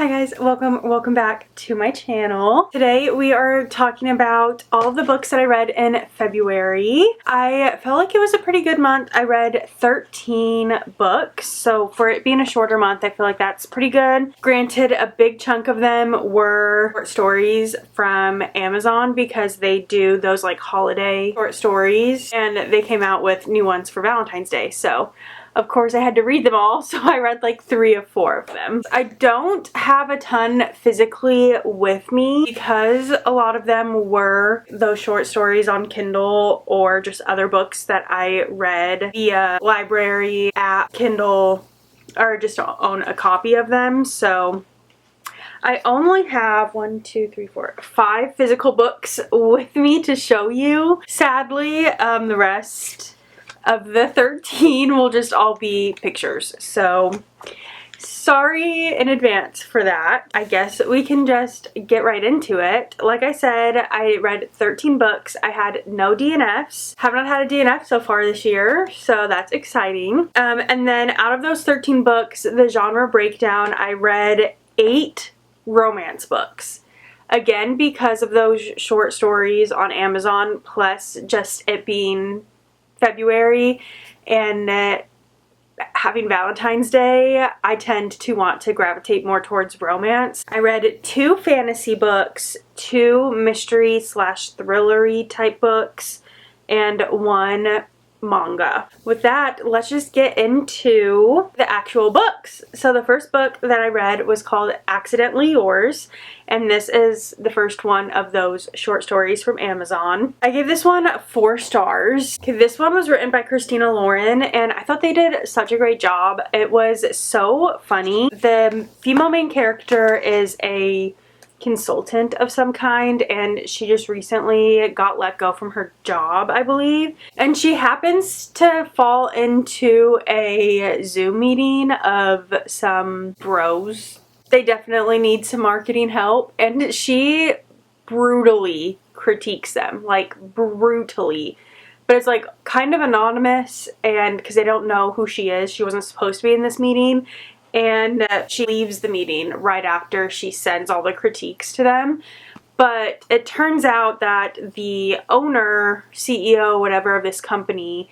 Hi guys, welcome back to my channel. Today we are talking about all of the books that I read in February. I felt like it was a pretty good month. I read 13 books, so for it being a shorter month, I feel like that's pretty good. Granted, a big chunk of them were short stories from Amazon because they do those like holiday short stories, and they came out with new ones for Valentine's Day, so of course I had to read them all, so I read like 3 or 4 of them. I don't have a ton physically with me because a lot of them were those short stories on Kindle or just other books that I read via library, app, Kindle, or just own a copy of them. So I only have 5 physical books with me to show you. Sadly, the rest of the 13 will just all be pictures, so sorry in advance for that. I guess we can just get right into it. Like I said, I read 13 books. I had no DNFs. Have not had a DNF so far this year, so that's exciting. And then out of those 13 books, the genre breakdown, I read 8 romance books. Again, because of those short stories on Amazon, plus just it being February and having Valentine's Day, I tend to want to gravitate more towards romance. I read 2 fantasy books, 2 mystery / thrillery type books, and 1 manga. With that, let's just get into the actual books. So the first book that I read was called Accidentally Yours, and this is the first one of those short stories from Amazon. I gave this one 4 stars. This one was written by Christina Lauren, and I thought they did such a great job. It was so funny. The female main character is a consultant of some kind, and she just recently got let go from her job, I believe, and she happens to fall into a Zoom meeting of some bros. They definitely need some marketing help, and she brutally critiques them, like brutally. But it's like kind of anonymous, and because they don't know who she is, she wasn't supposed to be in this meeting. And she leaves the meeting right after she sends all the critiques to them. But it turns out that the owner, CEO, whatever of this company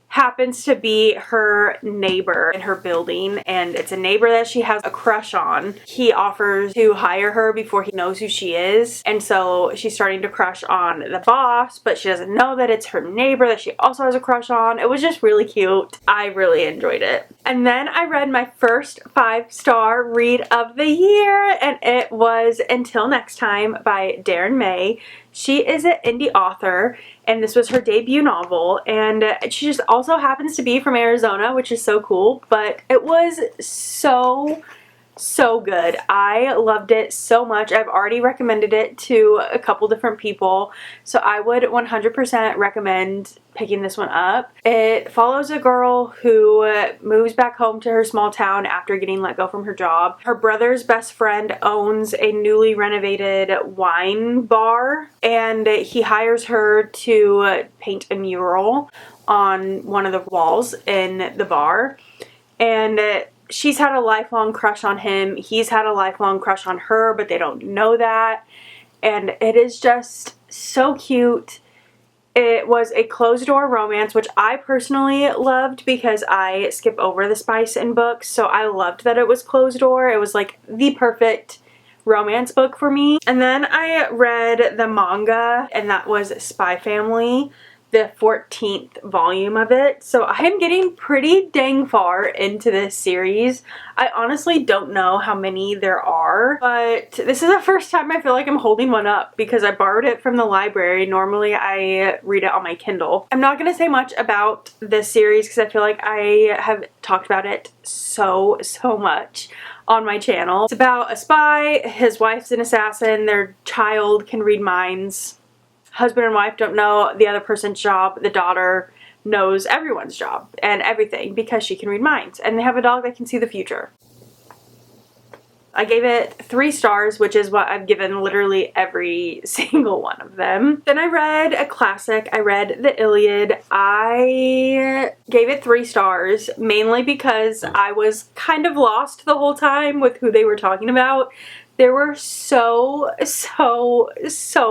happens to be her neighbor in her building, and it's a neighbor that she has a crush on. He offers to hire her before he knows who she is, and so she's starting to crush on the boss, but she doesn't know that it's her neighbor that she also has a crush on. It was just really cute. I really enjoyed it. And then I read my first 5-star read of the year, and it was Until Next Time by Darren May. She is an indie author, and this was her debut novel, and she just also happens to be from Arizona, which is so cool, but it was so good. I loved it so much. I've already recommended it to a couple different people, so I would 100% recommend picking this one up. It follows a girl who moves back home to her small town after getting let go from her job. Her brother's best friend owns a newly renovated wine bar, and he hires her to paint a mural on one of the walls in the bar, and she's had a lifelong crush on him. He's had a lifelong crush on her, but they don't know that. And it is just so cute. It was a closed-door romance, which I personally loved because I skip over the spice in books. So I loved that it was closed-door. It was like the perfect romance book for me. And then I read the manga, and that was Spy Family, the 14th volume of it. So I am getting pretty dang far into this series. I honestly don't know how many there are, but this is the first time I feel like I'm holding one up because I borrowed it from the library. Normally I read it on my Kindle. I'm not going to say much about this series because I feel like I have talked about it so much on my channel. It's about a spy, his wife's an assassin, their child can read minds. Husband and wife don't know the other person's job. The daughter knows everyone's job and everything because she can read minds. And they have a dog that can see the future. I gave it 3 stars, which is what I've given literally every single one of them. Then I read a classic. I read the Iliad. I gave it 3 stars, mainly because I was kind of lost the whole time with who they were talking about. There were so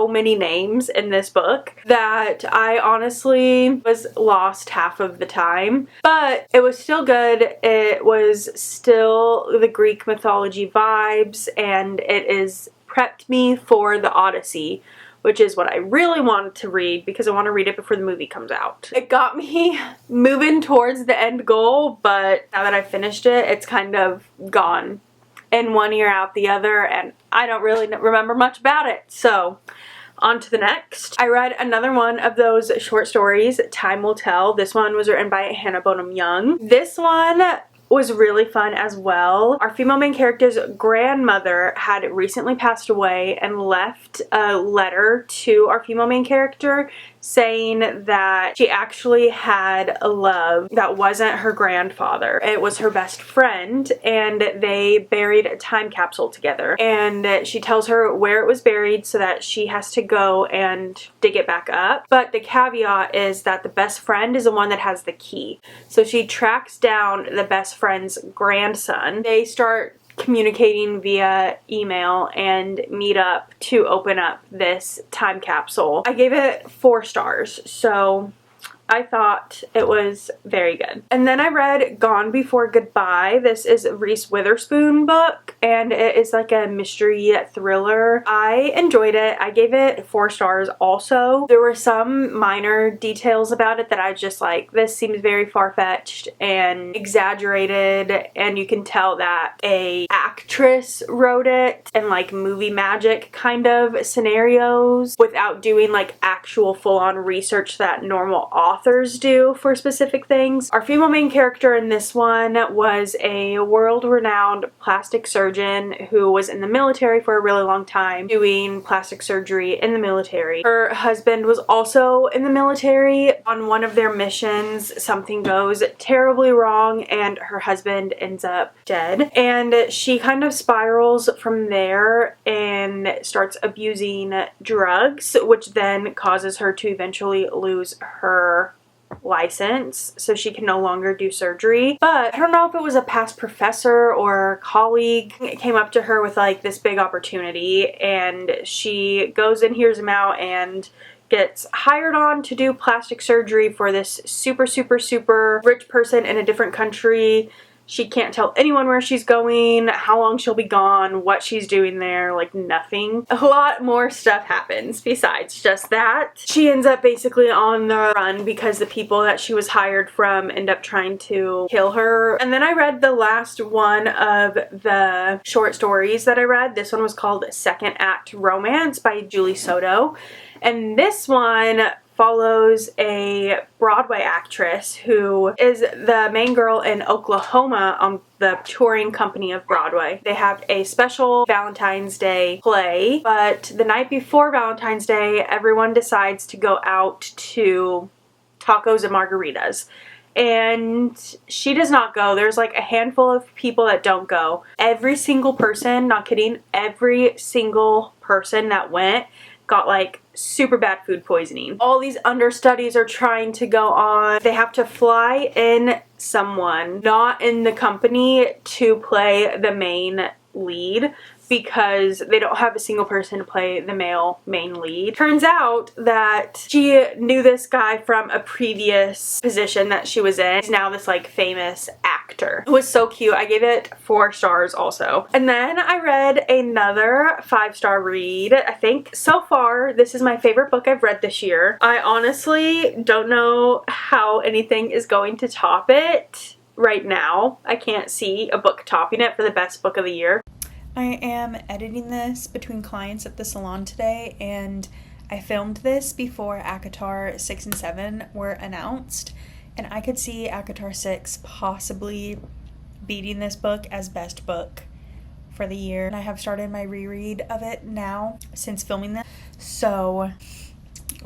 many names in this book that I honestly was lost half of the time. But it was still good. It was still the Greek mythology vibes, and it is prepped me for the Odyssey, which is what I really wanted to read because I want to read it before the movie comes out. It got me moving towards the end goal, but now that I finished it, it's kind of gone in one ear out the other, and I don't really remember much about it. So on to the next. I read another one of those short stories, Time Will Tell. This one was written by Hannah Bonham Young. This one was really fun as well. Our female main character's grandmother had recently passed away and left a letter to our female main character saying that she actually had a love that wasn't her grandfather. It was her best friend, and they buried a time capsule together. And she tells her where it was buried so that she has to go and dig it back up. But the caveat is that the best friend is the one that has the key. So she tracks down the best friend's grandson. They start communicating via email and meet up to open up this time capsule. I gave it 4 stars, so I thought it was very good. And then I read Gone Before Goodbye. This is a Reese Witherspoon book, and it is like a mystery thriller. I enjoyed it. I gave it 4 stars also. There were some minor details about it that I just like, this seems very far-fetched and exaggerated, and you can tell that a actress wrote it and like movie magic kind of scenarios without doing like actual full-on research that normal authors do for specific things. Our female main character in this one was a world-renowned plastic surgeon who was in the military for a really long time doing plastic surgery in the military. Her husband was also in the military. On one of their missions, something goes terribly wrong and her husband ends up dead. And she kind of spirals from there and starts abusing drugs, which then causes her to eventually lose her license, so she can no longer do surgery. But I don't know if it was a past professor or colleague came up to her with like this big opportunity, and she goes and hears him out and gets hired on to do plastic surgery for this super rich person in a different country. She can't tell anyone where she's going, how long she'll be gone, what she's doing there, like nothing. A lot more stuff happens besides just that. She ends up basically on the run because the people that she was hired from end up trying to kill her. And then I read the last one of the short stories that I read. This one was called Second Act Romance by Julie Soto. And this one follows a Broadway actress who is the main girl in Oklahoma on the touring company of Broadway. They have a special Valentine's Day play, but the night before Valentine's Day, everyone decides to go out to tacos and margaritas. And she does not go. There's like a handful of people that don't go. Every single person, not kidding, every single person that went got like super bad food poisoning. All these understudies are trying to go on. They have to fly in someone not in the company to play the main lead because they don't have a single person to play the male main lead. Turns out that she knew this guy from a previous position that she was in. He's now this like famous actor. It was so cute. I gave it 4 stars also. And then I read another 5-star read. I think so far this is my favorite book I've read this year. I honestly don't know how anything is going to top it right now. I can't see a book topping it for the best book of the year. I am editing this between clients at the salon today, and I filmed this before ACOTAR 6 and 7 were announced, and I could see ACOTAR 6 possibly beating this book as best book for the year. And I have started my reread of it now since filming this, so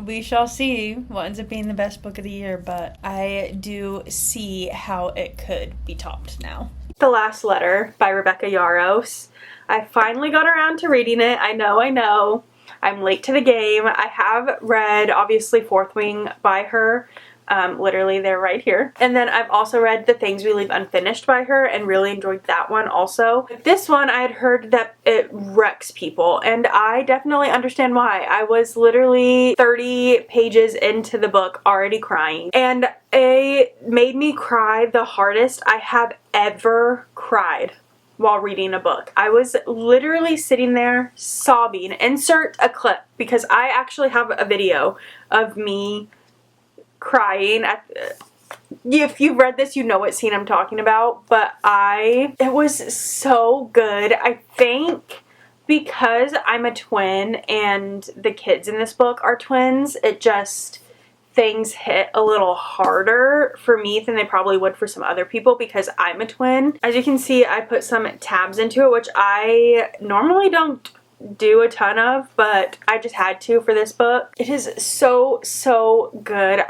we shall see what ends up being the best book of the year, but I do see how it could be topped now. The Last Letter by Rebecca Yarros. I finally got around to reading it. I know. I'm late to the game. I have read, obviously, Fourth Wing by her. Literally, they're right here. And then I've also read The Things We Leave Unfinished by her and really enjoyed that one also. But this one, I had heard that it wrecks people, and I definitely understand why. I was literally 30 pages into the book already crying, and it made me cry the hardest I have ever cried while reading a book. I was literally sitting there sobbing. Insert a clip, because I actually have a video of me crying if you've read this, you know what scene I'm talking about, but it was so good. I think because I'm a twin and the kids in this book are twins, things hit a little harder for me than they probably would for some other people because I'm a twin. As you can see, I put some tabs into it, which I normally don't do a ton of, but I just had to for this book. It is so good.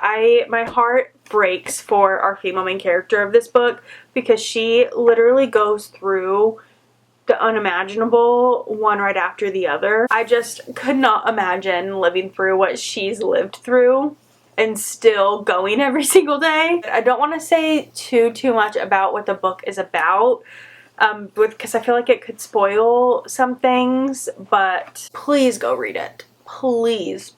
My heart breaks for our female main character of this book because she literally goes through the unimaginable one right after the other. I just could not imagine living through what she's lived through and still going every single day. I don't want to say too much about what the book is about, because I feel like it could spoil some things, but please go read it. Please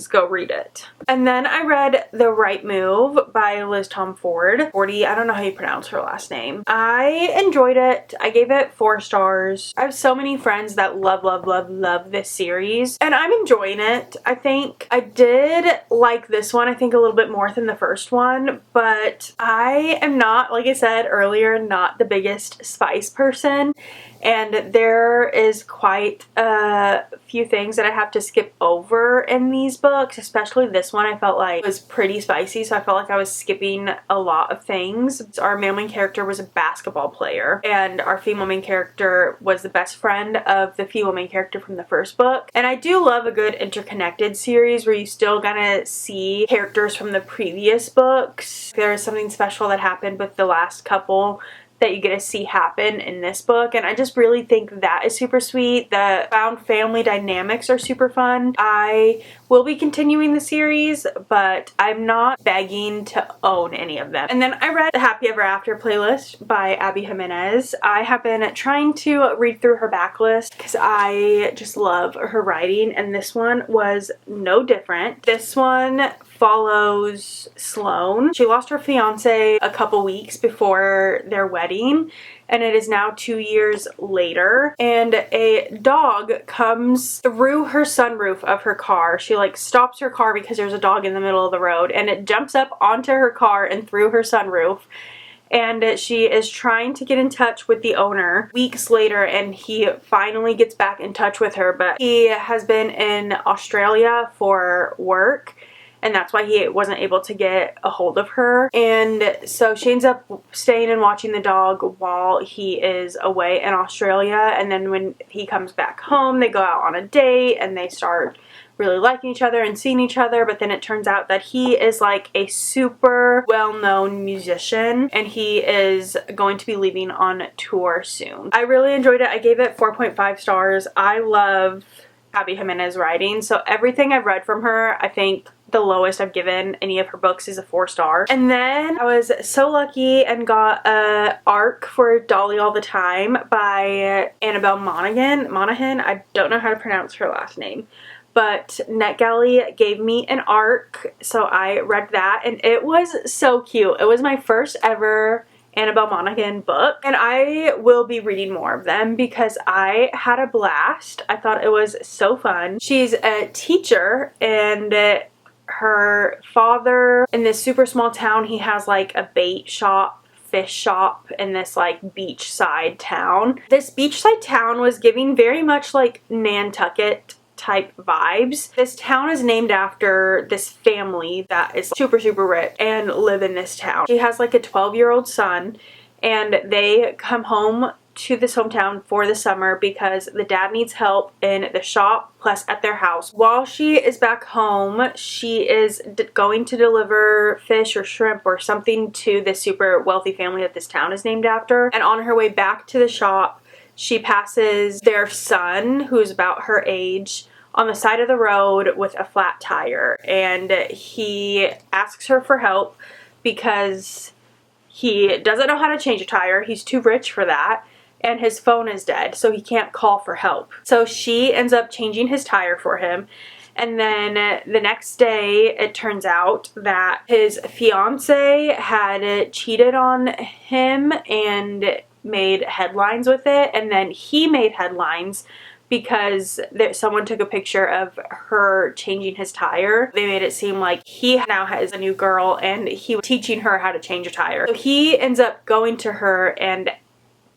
go read it. And then I read The Right Move by Liz Tom Ford. I don't know how you pronounce her last name. I enjoyed it. I gave it 4 stars. I have so many friends that love this series, and I'm enjoying it. I think I did like this one, I think a little bit more than the first one, but I am not, like I said earlier, not the biggest spice person, and there is quite a few things that I have to skip over in these books, especially this one. I felt like it was pretty spicy, so I felt like I was skipping a lot of things. Our male main character was a basketball player, and our female main character was the best friend of the female main character from the first book. And I do love a good interconnected series where you still gonna see characters from the previous books. There is something special that happened with the last couple that you get to see happen in this book, and I just really think that is super sweet. The found family dynamics are super fun. I will be continuing the series, but I'm not begging to own any of them. And then I read The Happy Ever After playlist by Abby Jimenez. I have been trying to read through her backlist because I just love her writing, and this one was no different. This one follows Sloane. She lost her fiance a couple weeks before their wedding, and it is now 2 years later, and a dog comes through her sunroof of her car. She like stops her car because there's a dog in the middle of the road, and it jumps up onto her car and through her sunroof. And she is trying to get in touch with the owner weeks later, and he finally gets back in touch with her, but he has been in Australia for work, and that's why he wasn't able to get a hold of her. And so she ends up staying and watching the dog while he is away in Australia, and then when he comes back home, they go out on a date and they start really liking each other and seeing each other. But then it turns out that he is like a super well-known musician, and he is going to be leaving on tour soon. I really enjoyed it. I gave it 4.5 stars. I love Abby Jimenez writing, so everything I've read from her, I think the lowest I've given any of her books is a 4 star. And then I was so lucky and got a arc for Dolly All the Time by Annabelle Monaghan. I don't know how to pronounce her last name, but NetGalley gave me an arc, so I read that, and it was so cute. It was my first ever Annabelle Monaghan book, and I will be reading more of them because I had a blast. I thought it was so fun. She's a teacher, and her father, in this super small town, he has like a bait shop, fish shop in this like beachside town. This beachside town was giving very much like Nantucket type vibes. This town is named after this family that is super rich and live in this town. She has like a 12-year-old son, and they come home to this hometown for the summer because the dad needs help in the shop plus at their house. While she is back home, she is going to deliver fish or shrimp or something to this super wealthy family that this town is named after. And on her way back to the shop, she passes their son, who's about her age, on the side of the road with a flat tire, and he asks her for help because he doesn't know how to change a tire. He's too rich for that, and his phone is dead, so he can't call for help. So she ends up changing his tire for him, and then the next day it turns out that his fiance had cheated on him and made headlines with it, and then he made headlines because someone took a picture of her changing his tire. They made it seem like he now has a new girl and he was teaching her how to change a tire. So he ends up going to her and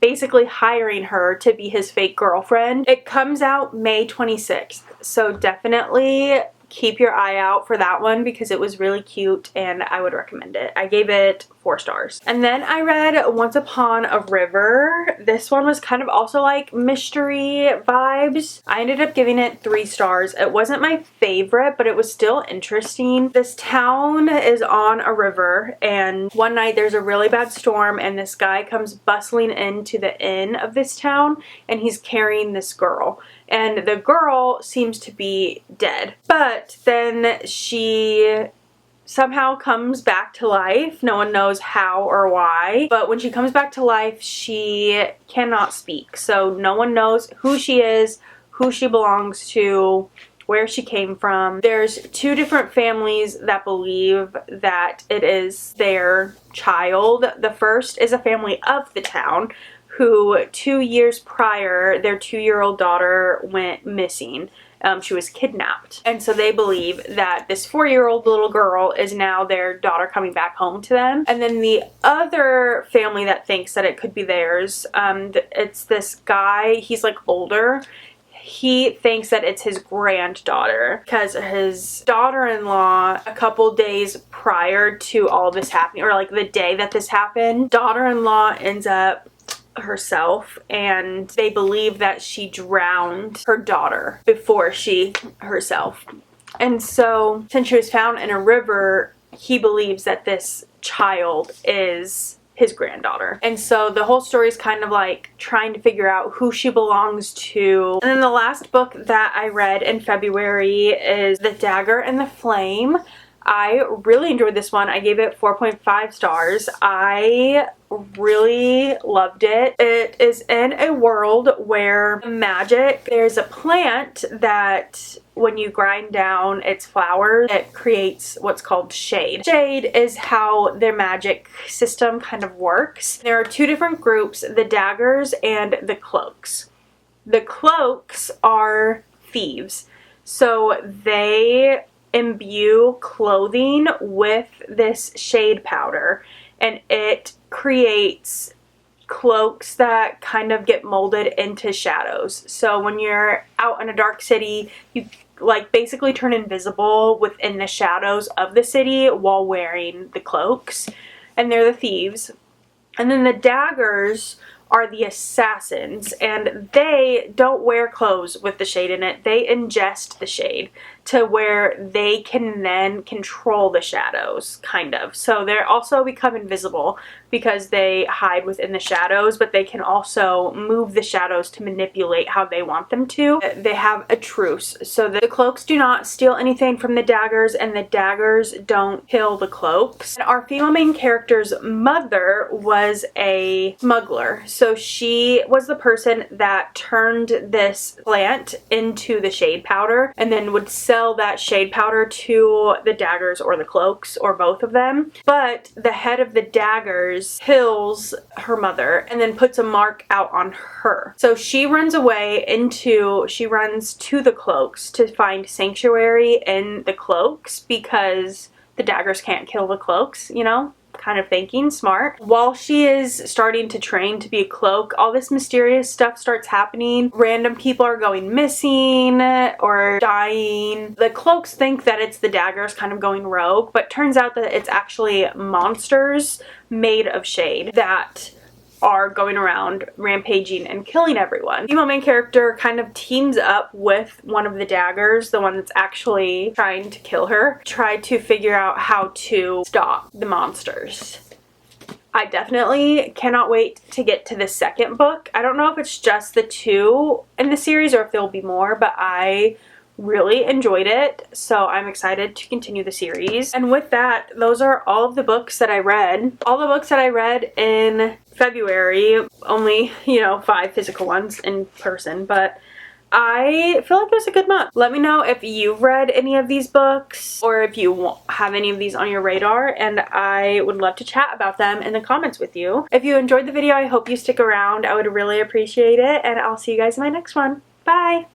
basically hiring her to be his fake girlfriend. It comes out May 26th, so definitely keep your eye out for that one because it was really cute and I would recommend it. I gave it 4 stars. And then I read Once Upon a River. This one was kind of also like mystery vibes. I ended up giving it 3 stars. It wasn't my favorite, but it was still interesting. This town is on a river, and one night there's a really bad storm and this guy comes bustling into the inn of this town and he's carrying this girl. And the girl seems to be dead. But then she somehow comes back to life. No one knows how or why. But when she comes back to life, she cannot speak. So no one knows who she is, who she belongs to, where she came from. There's 2 different families that believe that it is their child. The first is a family of the town who 2 years prior, their 2-year-old daughter went missing. She was kidnapped. And so they believe that this 4-year-old little girl is now their daughter coming back home to them. And then the other family that thinks that it could be theirs, it's this guy, he's like older. He thinks that it's his granddaughter because his daughter-in-law, a couple days prior to all this happening, or like the day that this happened, daughter-in-law ends up herself, and they believe that she drowned her daughter before she herself. And so since she was found in a river, he believes that this child is his granddaughter. And so the whole story is kind of like trying to figure out who she belongs to. And then the last book that I read in February is The Dagger and the Flame. I really enjoyed this one. I gave it 4.5 stars. I really loved it. It is in a world where magic, there's a plant that when you grind down its flowers, it creates what's called shade. Shade is how their magic system kind of works. There are 2 different groups, the daggers and the cloaks. The cloaks are thieves. So they imbue clothing with this shade powder, and it creates cloaks that kind of get molded into shadows. So when you're out in a dark city, you like basically turn invisible within the shadows of the city while wearing the cloaks, and they're the thieves. And then the daggers are the assassins, and they don't wear clothes with the shade in it. They ingest the shade to where they can then control the shadows, kind of. So they also become invisible because they hide within the shadows, but they can also move the shadows to manipulate how they want them to. They have a truce, so the cloaks do not steal anything from the daggers, and the daggers don't kill the cloaks. And our female main character's mother was a smuggler, so she was the person that turned this plant into the shade powder and then would sell that shade powder to the daggers or the cloaks or both of them. But the head of the daggers kills her mother and then puts a mark out on her. So she runs to the cloaks to find sanctuary in the cloaks because the daggers can't kill the cloaks, you know? Kind of thinking smart. While she is starting to train to be a cloak, all this mysterious stuff starts happening. Random people are going missing or dying. The cloaks think that it's the daggers kind of going rogue, but turns out that it's actually monsters made of shade that are going around rampaging and killing everyone. Female main character kind of teams up with one of the daggers, the one that's actually trying to kill her, try to figure out how to stop the monsters. I definitely cannot wait to get to the second book. I don't know if it's just the 2 in the series or if there'll be more, but I really enjoyed it, so I'm excited to continue the series. And with that, those are all of the books that I read. All the books that I read in February, only, 5 physical ones in person, but I feel like it was a good month. Let me know if you've read any of these books or if you have any of these on your radar, and I would love to chat about them in the comments with you. If you enjoyed the video, I hope you stick around. I would really appreciate it, and I'll see you guys in my next one. Bye!